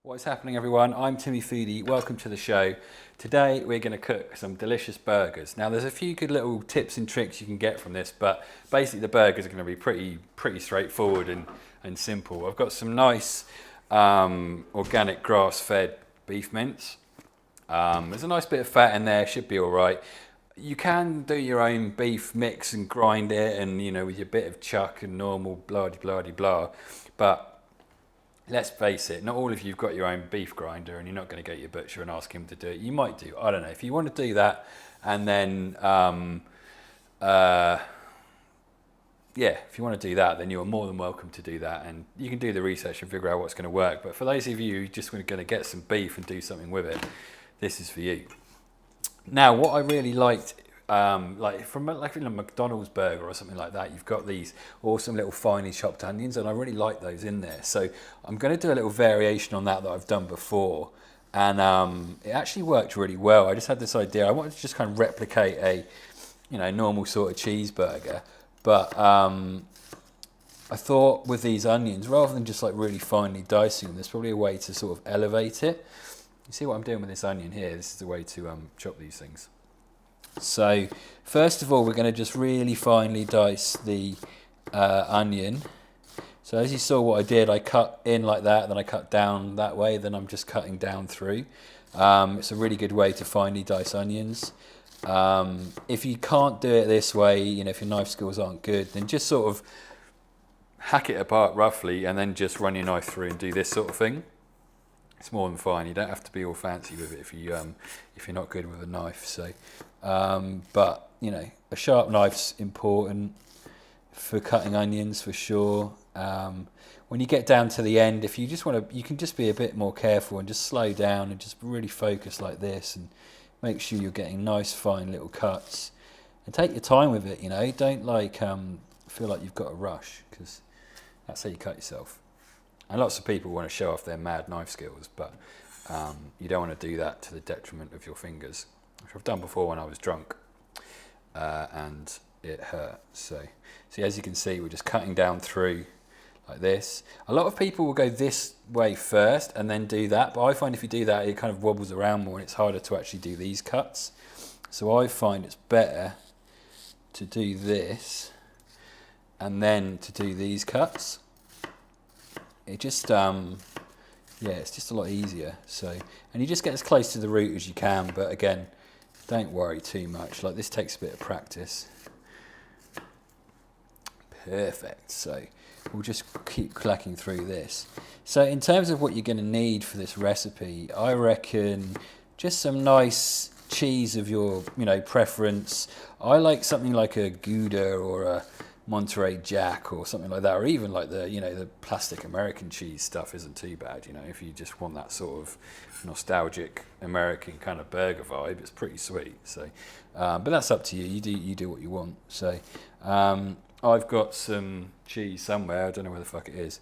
What is happening, everyone? I'm Timmy Foodie. Welcome to the show. Today we're going to cook some delicious burgers. Now there's a few good little tips and tricks you can get from this, but basically the burgers are going to be pretty straightforward and simple. I've got some nice organic grass-fed beef mince. There's a nice bit of fat in there, should be all right. You can do your own beef mix and grind it, and with your bit of chuck and normal blah blah blah blah. But let's face it, not all of you've got your own beef grinder, and you're not going to get your butcher and ask him to do it. You might do, I don't know. If you want to do that, and then, if you want to do that, then you're more than welcome to do that, and you can do the research and figure out what's going to work. But for those of you who just want to get some beef and do something with it, this is for you. Now, what I really liked, like from like a McDonald's burger or something like that, you've got these awesome little finely chopped onions, and I really like those in there. So I'm going to do a little variation on that I've done before, and it actually worked really well. I just had this idea. I wanted to just kind of replicate a, normal sort of cheeseburger, but I thought with these onions, rather than just like really finely dicing them, there's probably a way to sort of elevate it. You see what I'm doing with this onion here? This is the way to chop these things. So first of all, we're going to just really finely dice the onion. So as you saw what I did, I cut in like that, then I cut down that way, then I'm just cutting down through. It's a really good way to finely dice onions. If you can't do it this way, if your knife skills aren't good, then just sort of hack it apart roughly and then just run your knife through and do this sort of thing. It's more than fine. You don't have to be all fancy with it if you're not good with a knife. So, but a sharp knife's important for cutting onions for sure. When you get down to the end, if you just want to, you can just be a bit more careful and just slow down and just really focus like this and make sure you're getting nice fine little cuts. And take your time with it. Don't feel like you've got to rush, because that's how you cut yourself. And lots of people want to show off their mad knife skills, but you don't want to do that to the detriment of your fingers, which I've done before when I was drunk, and it hurt. So as you can see, we're just cutting down through like this. A lot of people will go this way first and then do that, but I find if you do that, it kind of wobbles around more and it's harder to actually do these cuts. So I find it's better to do this and then to do these cuts. It just, it's just a lot easier. So, and you just get as close to the root as you can, but again, don't worry too much. Like, this takes a bit of practice. Perfect. So we'll just keep clacking through this. So in terms of what you're going to need for this recipe, I reckon just some nice cheese of your, preference. I like something like a Gouda or a Monterey Jack or something like that, or even like the plastic American cheese stuff isn't too bad. If you just want that sort of nostalgic American kind of burger vibe, it's pretty sweet. So, but that's up to you. You do what you want. So, I've got some cheese somewhere. I don't know where the fuck it is.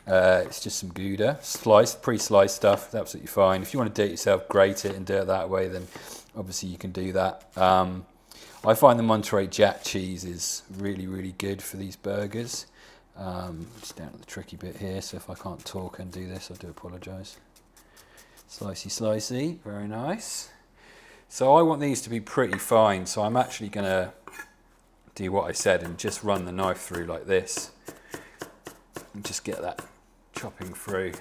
It's just some Gouda, sliced, pre-sliced stuff. It's absolutely fine. If you want to do it yourself, grate it and do it that way, then obviously you can do that. I find the Monterey Jack cheese is really, really good for these burgers. Just down to the tricky bit here, so if I can't talk and do this, I do apologise. Slicey, slicey, very nice. So I want these to be pretty fine, so I'm actually going to do what I said and just run the knife through like this. And just get that chopping through.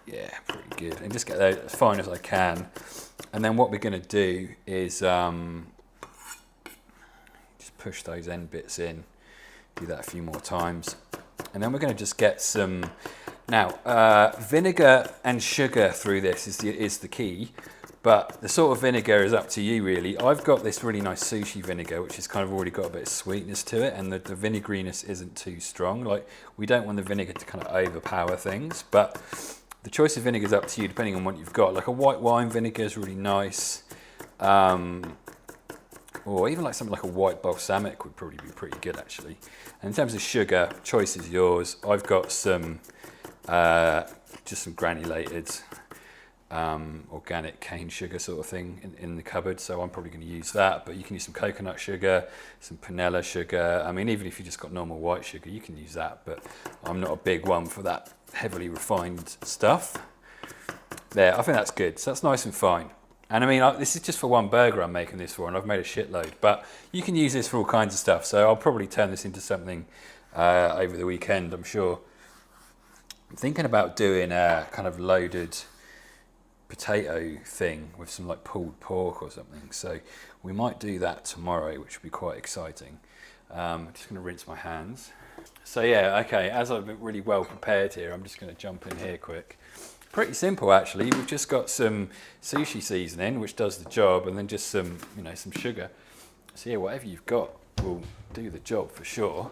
Yeah, pretty good. And just get that as fine as I can. And then what we're going to do is push those end bits in, do that a few more times, and then we're going to just get some, now vinegar and sugar through this is the key, but the sort of vinegar is up to you really. I've got this really nice sushi vinegar which has kind of already got a bit of sweetness to it, and the vinegariness isn't too strong. Like, we don't want the vinegar to kind of overpower things, but the choice of vinegar is up to you depending on what you've got. Like a white wine vinegar is really nice, or even like something like a white balsamic would probably be pretty good actually. And in terms of sugar, choice is yours. I've got some, just some granulated organic cane sugar sort of thing in the cupboard, so I'm probably going to use that, but you can use some coconut sugar, some panela sugar. I mean, even if you just got normal white sugar, you can use that, but I'm not a big one for that heavily refined stuff. There, I think that's good. So that's nice and fine. And I mean, this is just for one burger I'm making this for, and I've made a shitload. But you can use this for all kinds of stuff. So I'll probably turn this into something over the weekend, I'm sure. I'm thinking about doing a kind of loaded potato thing with some like pulled pork or something. So we might do that tomorrow, which will be quite exciting. I'm just going to rinse my hands. So yeah, okay, as I've been really well prepared here, I'm just going to jump in here quick. Pretty simple actually. We've just got some sushi seasoning, which does the job, and then just some, you know, some sugar. So yeah, whatever you've got will do the job for sure.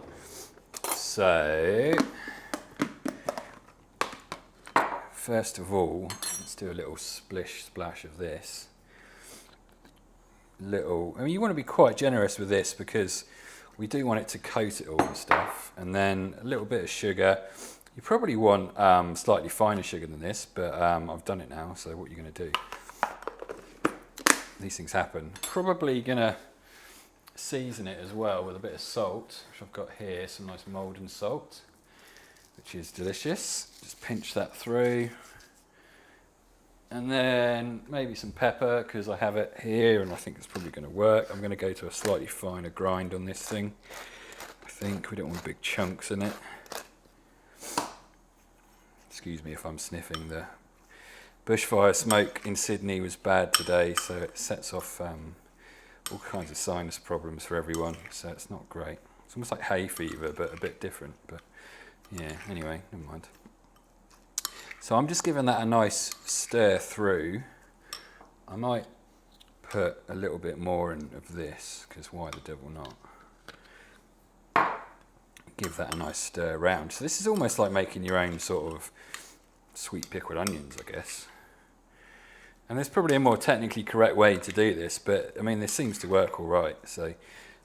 So first of all, let's do a little splash of this. I mean, you want to be quite generous with this because we do want it to coat it all and stuff. And then a little bit of sugar. You probably want slightly finer sugar than this, but I've done it now, so what are you going to do? These things happen. Probably going to season it as well with a bit of salt, which I've got here, some nice Maldon salt, which is delicious. Just pinch that through. And then maybe some pepper, because I have it here and I think it's probably going to work. I'm going to go to a slightly finer grind on this thing. I think we don't want big chunks in it. Excuse me if I'm sniffing. The bushfire smoke in Sydney was bad today, so it sets off all kinds of sinus problems for everyone, so it's not great. It's almost like hay fever, but a bit different. But yeah, anyway, never mind. So I'm just giving that a nice stir through. I might put a little bit more in of this, because why the devil not? Give that a nice stir around. So this is almost like making your own sort of sweet pickled onions, I guess. And there's probably a more technically correct way to do this, but I mean, this seems to work all right. So,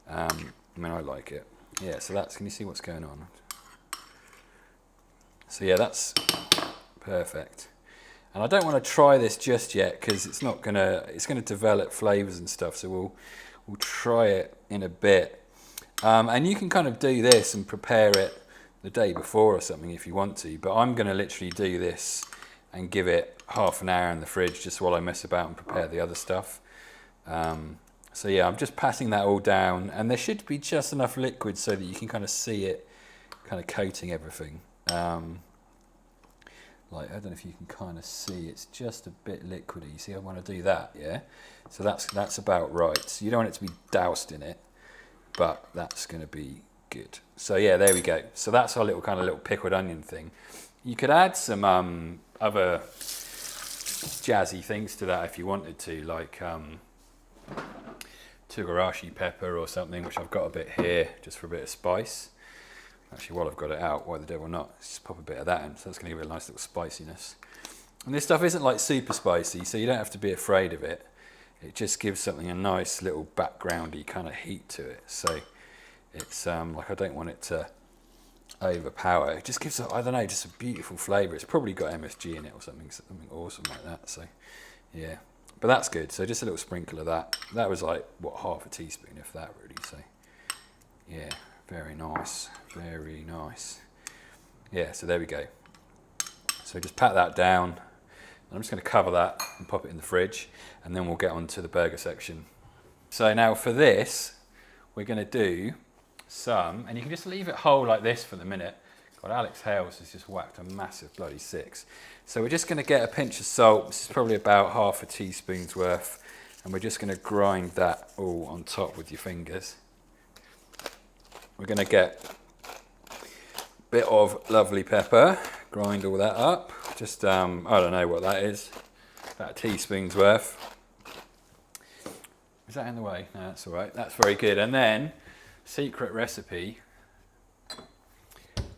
I mean, I like it. Yeah, so that's, can you see what's going on? So yeah, that's perfect. And I don't want to try this just yet because it's not gonna, it's gonna develop flavors and stuff. So we'll try it in a bit. And you can kind of do this and prepare it the day before or something if you want to, but I'm going to literally do this and give it half an hour in the fridge just while I mess about and prepare the other stuff. So yeah, I'm just passing that all down, and there should be just enough liquid so that you can kind of see it kind of coating everything. Like, I don't know if you can kind of see, it's just a bit liquidy. You see, I want to do that, yeah? So that's about right. So you don't want it to be doused in it, but that's going to be good. So yeah, there we go. So that's our little kind of little pickled onion thing. You could add some other jazzy things to that if you wanted to, like togarashi pepper or something, which I've got a bit here just for a bit of spice. Actually, while I've got it out, why the devil not? Let's just pop a bit of that in, so that's going to give it a nice little spiciness. And this stuff isn't like super spicy, so you don't have to be afraid of it. It just gives something a nice little backgroundy kind of heat to it. So it's like, I don't want it to overpower. It just gives, I don't know, just a beautiful flavour. It's probably got MSG in it or something awesome like that. So yeah, but that's good. So just a little sprinkle of that. That was like, what, half a teaspoon, if that really. So yeah, very nice, very nice. Yeah, so there we go. So just pat that down. I'm just going to cover that and pop it in the fridge, and then we'll get on to the burger section. So now for this, we're going to do some, and you can just leave it whole like this for the minute. God, Alex Hales has just whacked a massive bloody 6. So we're just going to get a pinch of salt. This is probably about half a teaspoon's worth, and we're just going to grind that all on top with your fingers. We're going to get a bit of lovely pepper, grind all that up. Just, I don't know what that is, about a teaspoon's worth. Is that in the way? No, that's all right. That's very good. And then, secret recipe,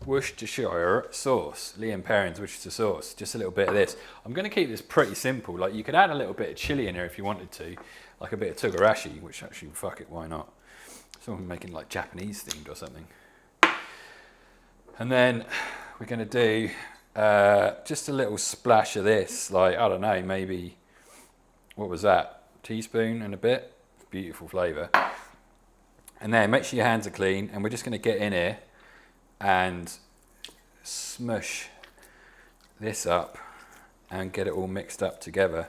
Worcestershire sauce, Liam Perrin's Worcestershire sauce. Just a little bit of this. I'm going to keep this pretty simple. Like, you could add a little bit of chili in here if you wanted to, like a bit of togarashi, which actually, fuck it, why not? Someone making like Japanese themed or something. And then we're going to do just a little splash of this, like, I don't know, maybe, what was that? Teaspoon and a bit. Beautiful flavour. And then make sure your hands are clean, and we're just going to get in here and smush this up and get it all mixed up together.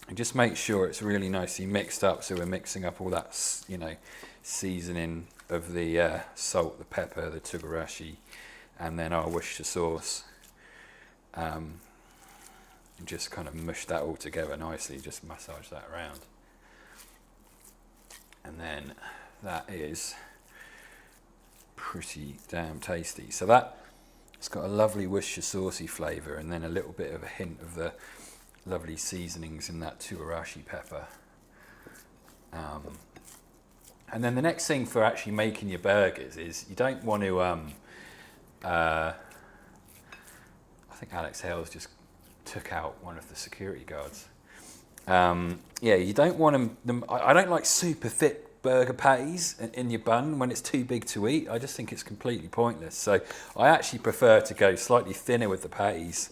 And just make sure it's really nicely mixed up, so we're mixing up all that, you know, seasoning of the salt, the pepper, the togarashi, and then our Worcestershire sauce. And just kind of mush that all together nicely, just massage that around. And then that is pretty damn tasty. So that, it's got a lovely Worcestershire saucy flavour, and then a little bit of a hint of the lovely seasonings in that togarashi pepper. And then the next thing for actually making your burgers is you don't want to, I think Alex Hales just took out one of the security guards. Yeah, you don't want them, I don't like super thick burger patties in your bun when it's too big to eat. I just think it's completely pointless. So I actually prefer to go slightly thinner with the patties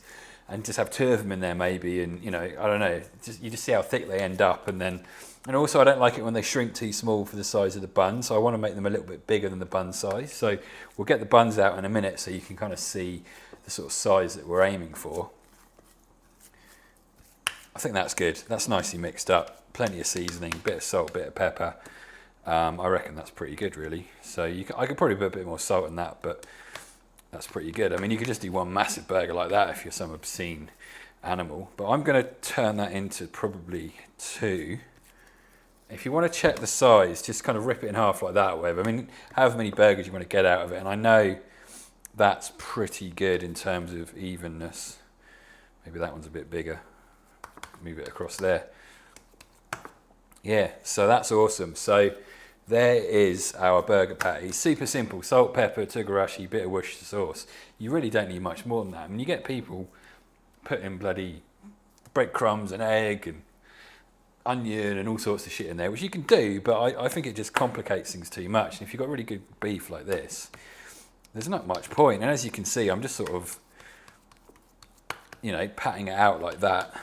and just have two of them in there maybe, and you know, I don't know, you just see how thick they end up. And also I don't like it when they shrink too small for the size of the bun, so I want to make them a little bit bigger than the bun size. So we'll get the buns out in a minute so you can kind of see the sort of size that we're aiming for. I think that's good. That's nicely mixed up. Plenty of seasoning, bit of salt, bit of pepper. I reckon that's pretty good, really. So I could probably put a bit more salt in that, but that's pretty good. I mean, you could just do one massive burger like that if you're some obscene animal. But I'm going to turn that into probably 2. If you want to check the size, just kind of rip it in half like that or whatever. I mean, however many burgers you want to get out of it. And I know that's pretty good in terms of evenness. Maybe that one's a bit bigger. Move it across there. Yeah, so that's awesome. So there is our burger patty. Super simple. Salt, pepper, togarashi, bit of Worcestershire sauce. You really don't need much more than that. I mean, you get people putting bloody breadcrumbs and egg and onion and all sorts of shit in there, which you can do, but I think it just complicates things too much. And if you've got really good beef like this, there's not much point. And as you can see, I'm just sort of, you know, patting it out like that.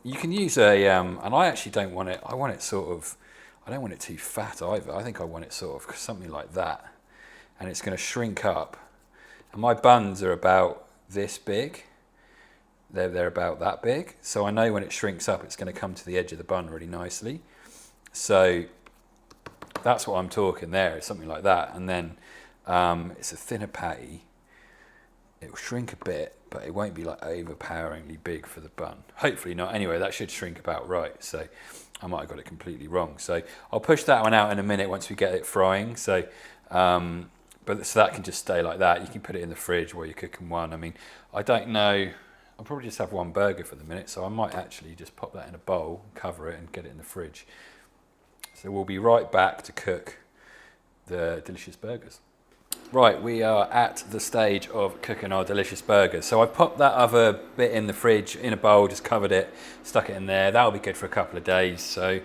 You can use a, and I actually don't want it, I want it sort of, I don't want it too fat either. I think I want it sort of something like that. And it's going to shrink up. And my buns are about this big. They're about that big. So I know when it shrinks up, it's going to come to the edge of the bun really nicely. So that's what I'm talking there, is something like that. And then it's a thinner patty. It will shrink a bit, but it won't be like overpoweringly big for the bun. Hopefully not. Anyway, that should shrink about right. So I might have got it completely wrong. So I'll push that one out in a minute once we get it frying. So, so that can just stay like that. You can put it in the fridge while you're cooking one. I mean, I don't know. I'll probably just have one burger for the minute. So I might actually just pop that in a bowl, cover it and get it in the fridge. So we'll be right back to cook the delicious burgers. Right, we are at the stage of cooking our delicious burgers. So I've popped that other bit in the fridge in a bowl, just covered it, stuck it in there. That'll be good for a couple of days. So,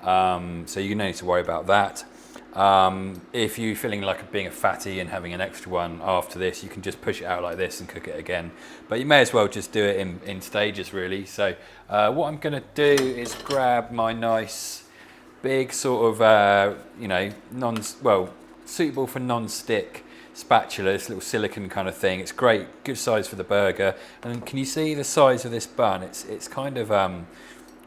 so you don't need to worry about that. If you're feeling like being a fatty and having an extra one after this, you can just push it out like this and cook it again. But you may as well just do it in stages, really. So what I'm going to do is grab my nice big sort of, you know, suitable for non-stick spatula, this little silicone kind of thing. It's great, good size for the burger. And can you see the size of this bun? It's kind of, I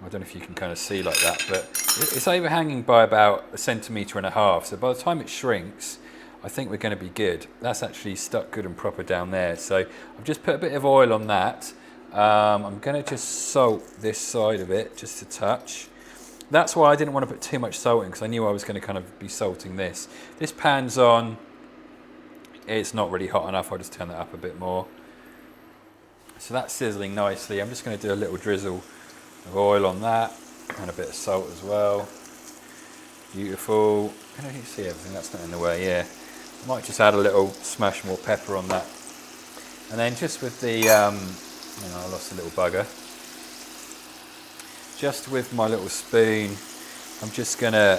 don't know if you can kind of see like that, but it's overhanging by about 1.5 centimeters. So by the time it shrinks, I think we're going to be good. That's actually stuck good and proper down there. So I've just put a bit of oil on that. I'm going to just salt this side of it just a touch. That's why I didn't want to put too much salt in, because I knew I was going to kind of be salting this. This pan's on. It's not really hot enough. I'll just turn that up a bit more. So that's sizzling nicely. I'm just going to do a little drizzle of oil on that and a bit of salt as well. Beautiful. Can you see everything? That's not in the way, yeah. I might just add a little smash more pepper on that. And then just with the, I lost a little bugger. Just with my little spoon, I'm just gonna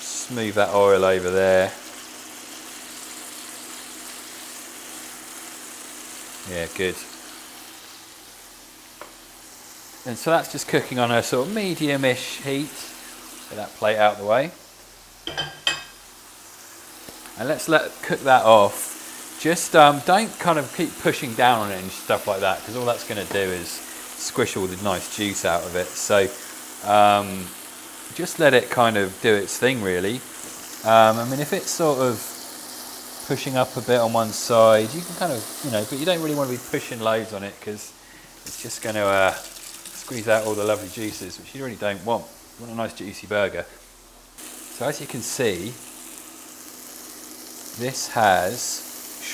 smooth that oil over there. Yeah, good. And so that's just cooking on a sort of medium-ish heat. Get that plate out of the way. And let's cook that off Just don't kind of keep pushing down on it and stuff like that, because all that's going to do is squish all the nice juice out of it. So just let it kind of do its thing, really. I mean, if it's sort of pushing up a bit on one side, you can kind of, you know, but you don't really want to be pushing loads on it, because it's just going to squeeze out all the lovely juices, which you really don't want. You want a nice juicy burger. So as you can see, this has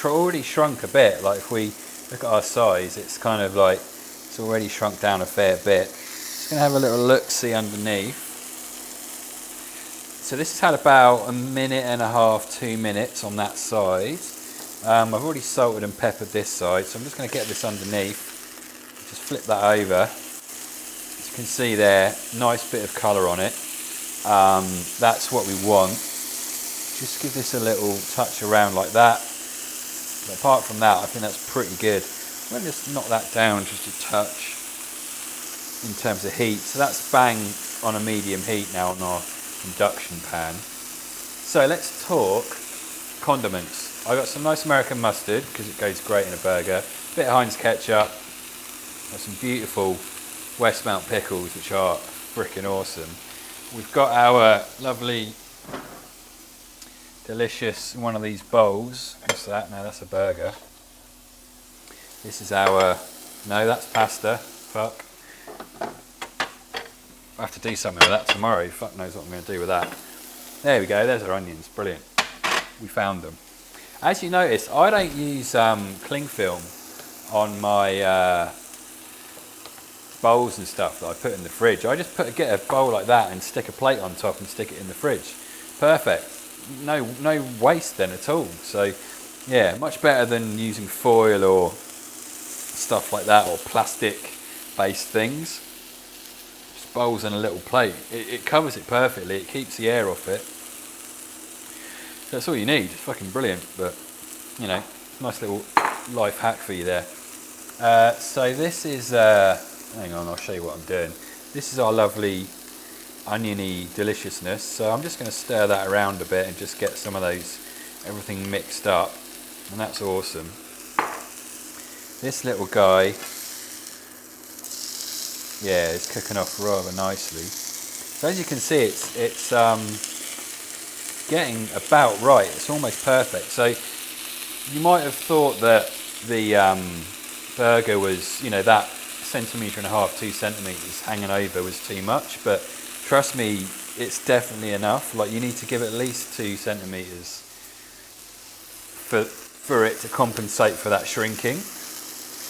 already shrunk a bit. Like if we look at our size, it's kind of like, it's already shrunk down a fair bit. Just going to have a little look-see underneath. So this has had about 1.5 minutes, 2 minutes on that side. I've already salted and peppered this side, so I'm just going to get this underneath. Just flip that over. As you can see there, nice bit of colour on it. That's what we want. Just give this a little touch around like that. But apart from that, I think that's pretty good. I'm going to just knock that down just a touch in terms of heat. So that's bang on a medium heat now on our induction pan. So let's talk condiments. I got some nice American mustard because it goes great in a burger. A bit of Heinz ketchup. Got some beautiful Westmount pickles, which are freaking awesome. We've got our lovely, delicious one of these bowls. What's that? No, that's a burger. This is our, no, that's pasta. Fuck. I have to do something with that tomorrow. Fuck knows what I'm going to do with that. There we go. There's our onions. Brilliant. We found them. As you notice, I don't use cling film on my bowls and stuff that I put in the fridge. I just get a bowl like that and stick a plate on top and stick it in the fridge. Perfect. No waste then at all. So yeah, much better than using foil or stuff like that, or plastic based things. Just bowls and a little plate. It covers it perfectly. It keeps the air off it. So that's all you need. It's fucking brilliant. But you know, nice little life hack for you there. So this is hang on, I'll show you what I'm doing. This is our lovely oniony deliciousness. So I'm just going to stir that around a bit and just get some of those, everything mixed up. And that's awesome. This little guy, yeah, it's cooking off rather nicely. So as you can see, it's getting about right. It's almost perfect. So you might have thought that the burger was, you know, that 1.5 centimetres, 2 centimetres hanging over was too much, but trust me, it's definitely enough. Like, you need to give it at least 2 centimetres for it to compensate for that shrinking.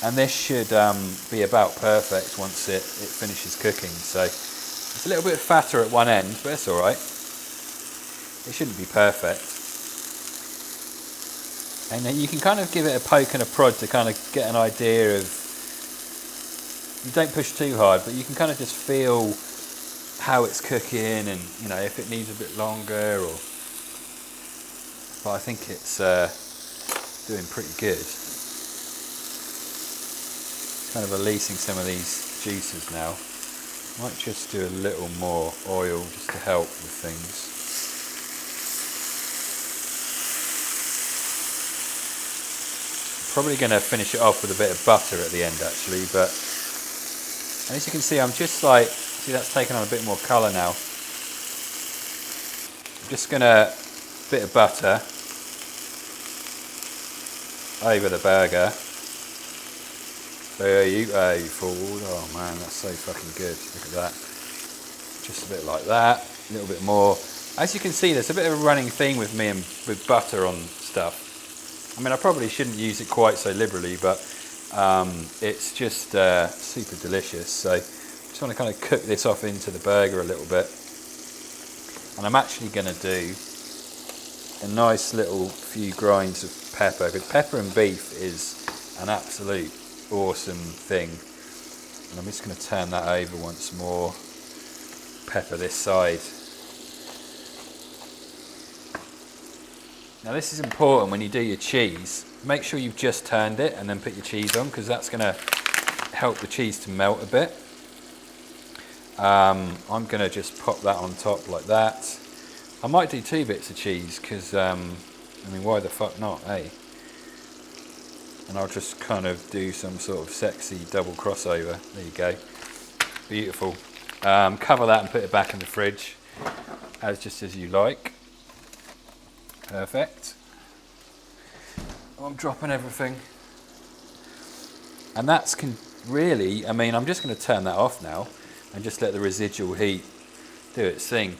And this should be about perfect once it finishes cooking. So it's a little bit fatter at one end, but it's all right. It shouldn't be perfect. And then you can kind of give it a poke and a prod to kind of get an idea of, you don't push too hard, but you can kind of just feel how it's cooking, and you know, if it needs a bit longer, or, but I think it's doing pretty good. It's kind of releasing some of these juices now. Might just do a little more oil just to help with things. Probably going to finish it off with a bit of butter at the end actually, but as you can see, I'm just like, see, that's taken on a bit more colour now. I'm just going to, bit of butter over the burger. There you go, you fool. Oh man, that's so fucking good. Look at that. Just a bit like that, a little bit more. As you can see, there's a bit of a running theme with me and with butter on stuff. I mean, I probably shouldn't use it quite so liberally, but it's just super delicious. So I just want to kind of cook this off into the burger a little bit. And I'm actually going to do a nice little few grinds of pepper, because pepper and beef is an absolute awesome thing. And I'm just going to turn that over once more. Pepper this side. Now this is important when you do your cheese. Make sure you've just turned it and then put your cheese on, because that's going to help the cheese to melt a bit. I'm going to just pop that on top like that. I might do 2 bits of cheese because, I mean, why the fuck not, eh? And I'll just kind of do some sort of sexy double crossover. There you go. Beautiful. Cover that and put it back in the fridge, just as you like. Perfect. I'm dropping everything. And that's really, I mean, I'm just going to turn that off now and just let the residual heat do its thing.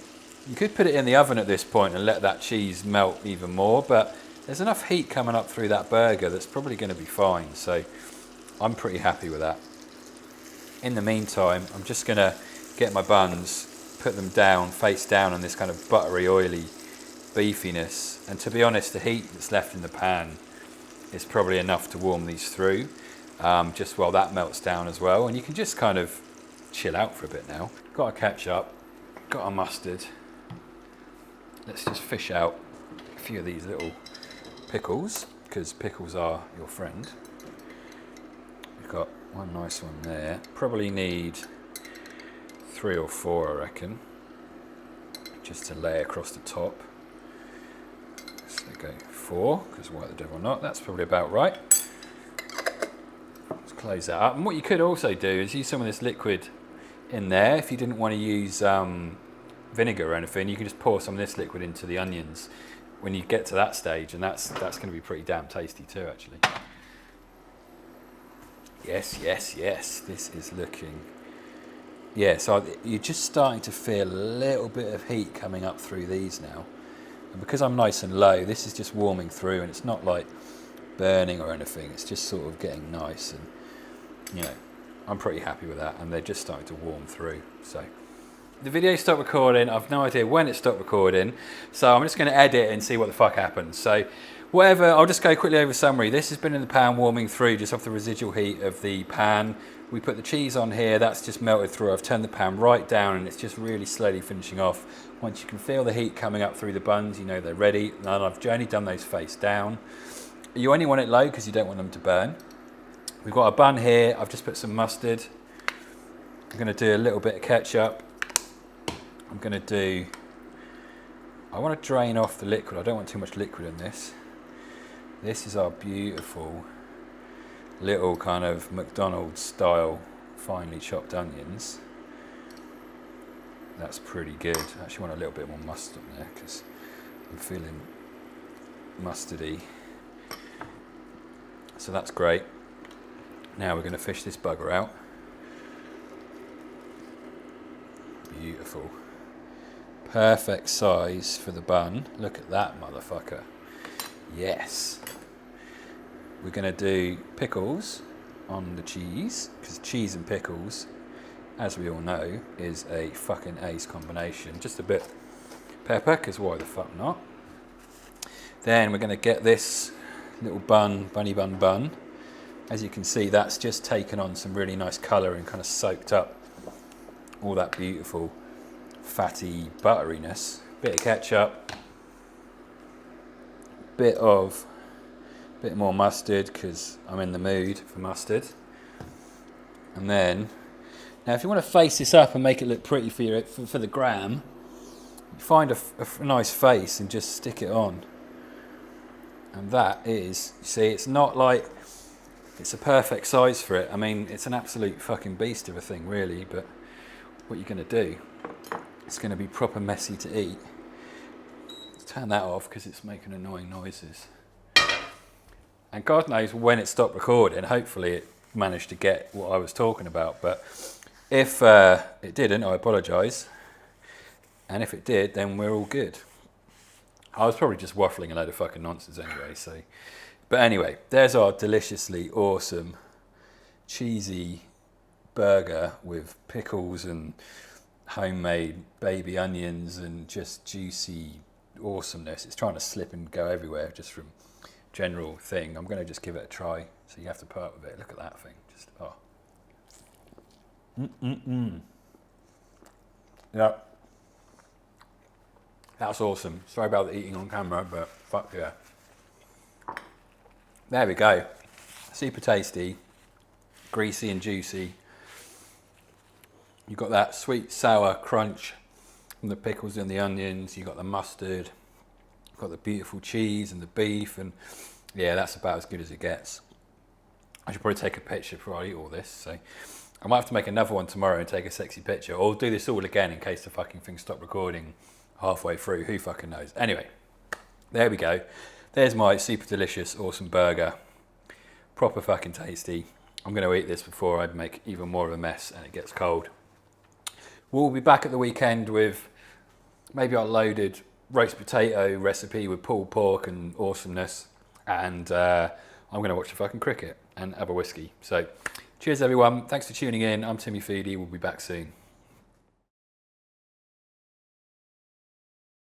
You could put it in the oven at this point and let that cheese melt even more, but there's enough heat coming up through that burger that's probably going to be fine. So I'm pretty happy with that. In the meantime, I'm just going to get my buns, put them down, face down on this kind of buttery, oily beefiness. And to be honest, the heat that's left in the pan is probably enough to warm these through, just while that melts down as well. And you can just kind of chill out for a bit now. Got a ketchup, got a mustard. Let's just fish out a few of these little pickles, because pickles are your friend. We've got one nice one there. Probably need 3 or 4, I reckon, just to lay across the top. So go 4, because why the devil not? That's probably about right. Let's close that up. And what you could also do is use some of this liquid in there. If you didn't want to use vinegar or anything, you can just pour some of this liquid into the onions when you get to that stage, and that's going to be pretty damn tasty too, actually. Yes, yes, yes. This is looking. Yeah, so you're just starting to feel a little bit of heat coming up through these now. And because I'm nice and low, this is just warming through, and it's not like burning or anything. It's just sort of getting nice, and you know, I'm pretty happy with that. And they're just starting to warm through. So the video stopped recording. I've no idea when it stopped recording, so I'm just going to edit and see what the fuck happens. So whatever, I'll just go quickly over summary. This has been in the pan warming through just off the residual heat of the pan. We put the cheese on here, that's just melted through. I've turned the pan right down and it's just really slowly finishing off. Once you can feel the heat coming up through the buns, you know they're ready. And I've only done those face down. You only want it low because you don't want them to burn. We've got a bun here. I've just put some mustard. I'm going to do a little bit of ketchup. I want to drain off the liquid. I don't want too much liquid in this. This is our beautiful little kind of McDonald's style finely chopped onions. That's pretty good. I actually want a little bit more mustard in there because I'm feeling mustardy. So that's great. Now we're going to fish this bugger out. Beautiful. Perfect size for the bun. Look at that motherfucker. Yes. We're going to do pickles on the cheese, because cheese and pickles, as we all know, is a fucking ace combination. Just a bit pepper, because why the fuck not? Then we're going to get this little bunny bun. As you can see, that's just taken on some really nice colour and kind of soaked up all that beautiful fatty butteriness. Bit of ketchup, bit more mustard because I'm in the mood for mustard. And then, now if you want to face this up and make it look pretty for the gram, you find a nice face and just stick it on. And that is, you see, it's not like, it's a perfect size for it. I mean, it's an absolute fucking beast of a thing, really, but what you're going to do, it's going to be proper messy to eat. Let's turn that off because it's making annoying noises. And God knows when it stopped recording. Hopefully it managed to get what I was talking about. But if it didn't, I apologise. And if it did, then we're all good. I was probably just waffling a load of fucking nonsense anyway. So, but anyway, there's our deliciously awesome, cheesy burger with pickles and homemade baby onions and just juicy awesomeness. It's trying to slip and go everywhere just from general thing. I'm going to just give it a try, so you have to put up with it. Look at that thing. Just yeah, that's awesome. Sorry about the eating on camera, but fuck yeah. There we go. Super tasty, greasy and juicy. You've got that sweet sour crunch from the pickles and the onions. You've got the mustard. You've got the beautiful cheese and the beef, and yeah, that's about as good as it gets. I should probably take a picture before I eat all this. So I might have to make another one tomorrow and take a sexy picture, or do this all again in case the fucking thing stopped recording halfway through. Who fucking knows? Anyway, there we go. There's my super delicious, awesome burger. Proper fucking tasty. I'm going to eat this before I make even more of a mess and it gets cold. We'll be back at the weekend with maybe our loaded roast potato recipe with pulled pork and awesomeness. And I'm going to watch the fucking cricket and have a whiskey. So cheers everyone. Thanks for tuning in. I'm Timmy Feedy. We'll be back soon.